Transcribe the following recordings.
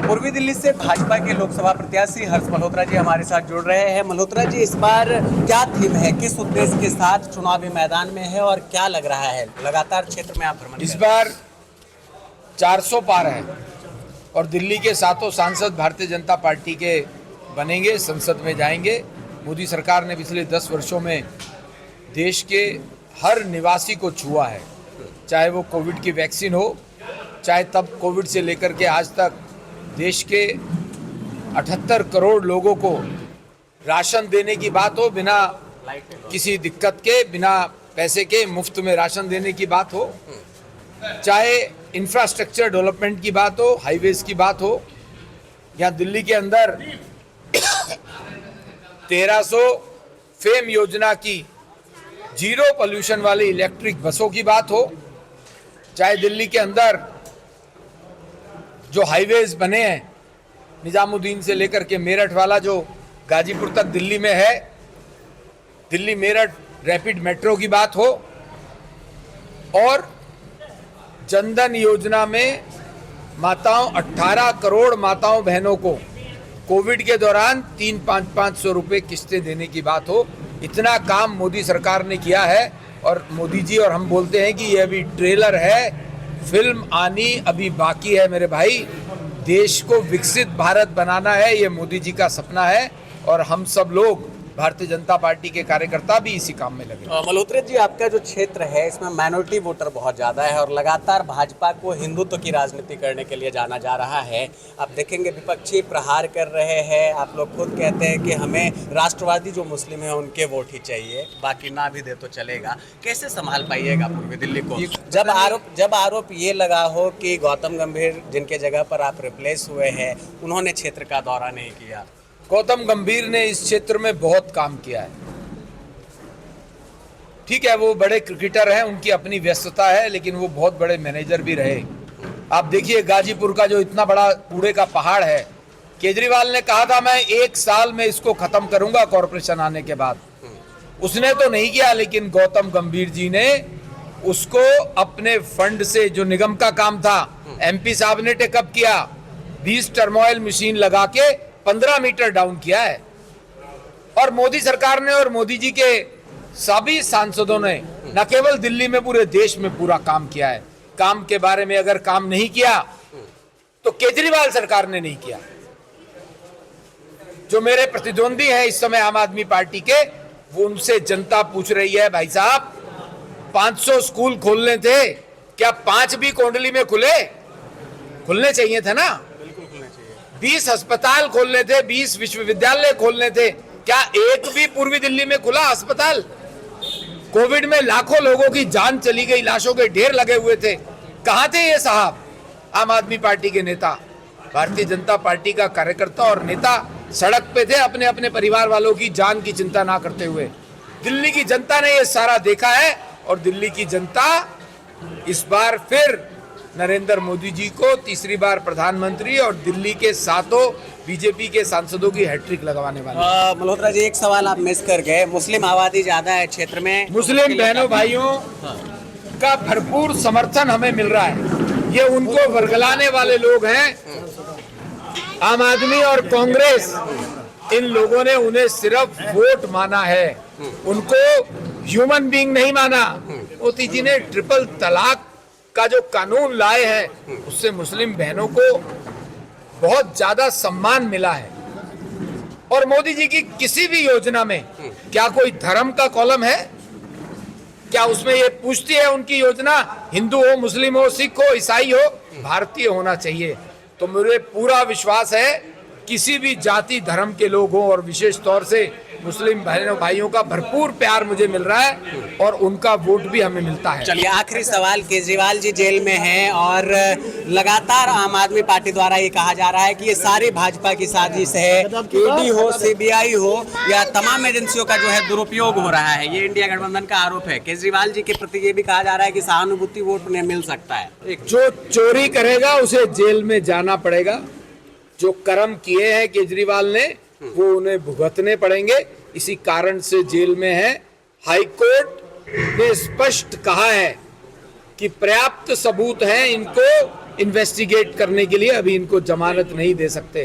पूर्वी दिल्ली से भाजपा के लोकसभा प्रत्याशी हर्ष मल्होत्रा जी हमारे साथ जुड़ रहे हैं। मल्होत्रा जी, इस बार क्या थीम है, किस उद्देश्य के साथ चुनावी मैदान में है और क्या लग रहा है? लगातार क्षेत्र में आप भ्रमण इस बार 400 पार है और दिल्ली के सातों सांसद भारतीय जनता पार्टी के बनेंगे, संसद में जाएंगे। मोदी सरकार ने पिछले 10 वर्षों में देश के हर निवासी को छुआ है, चाहे वो कोविड की वैक्सीन हो, चाहे तब कोविड से लेकर के आज तक देश के 78 करोड़ लोगों को राशन देने की बात हो, बिना किसी दिक्कत के, बिना पैसे के मुफ्त में राशन देने की बात हो, चाहे इंफ्रास्ट्रक्चर डेवलपमेंट की बात हो, हाईवेज की बात हो, या दिल्ली के अंदर 1300 फेम योजना की जीरो पोल्यूशन वाली इलेक्ट्रिक बसों की बात हो, चाहे दिल्ली के अंदर जो हाईवेज बने हैं निजामुद्दीन से लेकर के मेरठ वाला जो गाजीपुर तक दिल्ली में है, दिल्ली मेरठ रैपिड मेट्रो की बात हो, और जनधन योजना में माताओं 18 करोड़ माताओं बहनों को कोविड के दौरान 300-500 रुपए किस्तें देने की बात हो। इतना काम मोदी सरकार ने किया है और मोदी जी और हम बोलते हैं कि ये अभी ट्रेलर है, फिल्म आनी अभी बाकी है। मेरे भाई, देश को विकसित भारत बनाना है, ये मोदी जी का सपना है और हम सब लोग भारतीय जनता पार्टी के कार्यकर्ता भी इसी काम में लगे। मल्होत्रा जी, आपका जो क्षेत्र है इसमें माइनॉरिटी वोटर बहुत ज़्यादा है और लगातार भाजपा को हिंदुत्व की राजनीति करने के लिए जाना जा रहा है। आप देखेंगे विपक्षी प्रहार कर रहे हैं, आप लोग खुद कहते हैं कि हमें राष्ट्रवादी जो मुस्लिम है उनके वोट ही चाहिए, बाकी ना भी दे तो चलेगा। कैसे संभाल पाइएगा पूर्वी दिल्ली को जब आरोप ये लगा हो कि गौतम गंभीर जिनके जगह पर आप रिप्लेस हुए हैं उन्होंने क्षेत्र का दौरा नहीं किया? गौतम गंभीर ने इस क्षेत्र में बहुत काम किया है। ठीक है, वो बड़े क्रिकेटर हैं, उनकी अपनी व्यस्तता है, लेकिन वो बहुत बड़े मैनेजर भी रहे। आप देखिए गाजीपुर का जो इतना बड़ा कूड़े का पहाड़ है, केजरीवाल ने कहा था मैं 1 साल में इसको खत्म करूंगा कॉरपोरेशन आने के बाद। उसने तो नहीं किया, लेकिन गौतम गंभीर जी ने उसको अपने फंड से, जो निगम का काम था, एमपी साहब ने टेकअप किया, 20 टर्मोइल मशीन लगा के 15 मीटर डाउन किया है। और मोदी सरकार ने और मोदी जी के सभी सांसदों ने न केवल दिल्ली में, पूरे देश में पूरा काम किया है। काम के बारे में अगर काम नहीं किया तो केजरीवाल सरकार ने नहीं किया। जो मेरे प्रतिद्वंदी हैं इस समय आम आदमी पार्टी के, वो उनसे जनता पूछ रही है, भाई साहब 500 स्कूल खोलने थे, क्या 5 भी कोंडली में खुलने चाहिए थे ना? 20 अस्पताल खोलने थे, 20 विश्वविद्यालय खोलने थे, क्या एक भी पूर्वी दिल्ली में खुला अस्पताल? कोविड में लाखों लोगों की जान चली गई, लाशों के ढेर लगे हुए थे, कहां थे ये साहब? आम आदमी पार्टी के नेता, भारतीय जनता पार्टी का कार्यकर्ता और नेता सड़क पे थे, अपने अपने परिवार वालों की जान की चिंता ना करते हुए। दिल्ली की जनता ने ये सारा देखा है और दिल्ली की जनता इस बार फिर नरेंद्र मोदी जी को तीसरी बार प्रधानमंत्री और दिल्ली के सातों बीजेपी के सांसदों की हैट्रिक लगवाने वाले। मल्होत्रा जी, एक सवाल आप मिस कर गए। मुस्लिम आबादी ज्यादा है क्षेत्र में, मुस्लिम बहनों भाइयों का भरपूर समर्थन हमें मिल रहा है। ये उनको वर्गलाने वाले लोग हैं, आम आदमी और कांग्रेस। इन लोगों ने उन्हें सिर्फ वोट माना है, उनको ह्यूमन बीइंग नहीं माना। मोदी जी ने ट्रिपल तलाक का जो कानून लाए हैं उससे मुस्लिम बहनों को बहुत ज्यादा सम्मान मिला है। और मोदी जी की किसी भी योजना में क्या कोई धर्म का कॉलम है? क्या उसमें ये पूछती है उनकी योजना हिंदू हो, मुस्लिम हो, सिख हो, ईसाई हो? भारतीय होना चाहिए। तो मुझे पूरा विश्वास है किसी भी जाति धर्म के लोग हों, और विशेष तौर से मुस्लिम बहनों भाइयों का भरपूर प्यार मुझे मिल रहा है और उनका वोट भी हमें मिलता है। चलिए, आखिरी सवाल, केजरीवाल जी जेल में हैं और लगातार आम आदमी पार्टी द्वारा ये कहा जा रहा है कि ये सारी भाजपा की साजिश है, ईडी हो, सीबीआई हो या तमाम एजेंसियों का जो है दुरुपयोग हो रहा है। ये इंडिया गठबंधन का आरोप है। केजरीवाल जी के प्रति ये भी कहा जा रहा है कि सहानुभूति वोट उन्हें मिल सकता है। जो चोरी करेगा उसे जेल में जाना पड़ेगा। जो कर्म किए हैं केजरीवाल ने वो उन्हें भुगतने पड़ेंगे, इसी कारण से जेल में है। हाईकोर्ट ने स्पष्ट कहा है कि पर्याप्त सबूत हैं इनको इन्वेस्टिगेट करने के लिए अभी इनको जमानत नहीं दे सकते।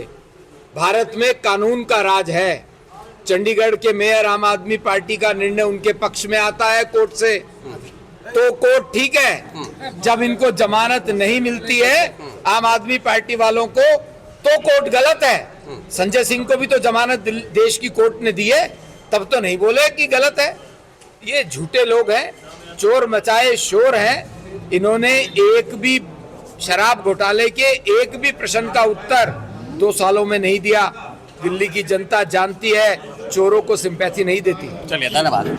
भारत में कानून का राज है। चंडीगढ़ के मेयर आम आदमी पार्टी का निर्णय उनके पक्ष में आता है कोर्ट से, तो कोर्ट ठीक है। जब इनको जमानत नहीं मिलती है आम आदमी पार्टी वालों को, तो कोर्ट गलत है। संजय सिंह को भी तो जमानत देश की कोर्ट ने दी है, तब तो नहीं बोले कि गलत है। ये झूठे लोग हैं, चोर मचाए शोर हैं। इन्होंने एक भी शराब घोटाले के एक भी प्रश्न का उत्तर 2 सालों में नहीं दिया। दिल्ली की जनता जानती है, चोरों को सिंपैथी नहीं देती। चलिए, धन्यवाद।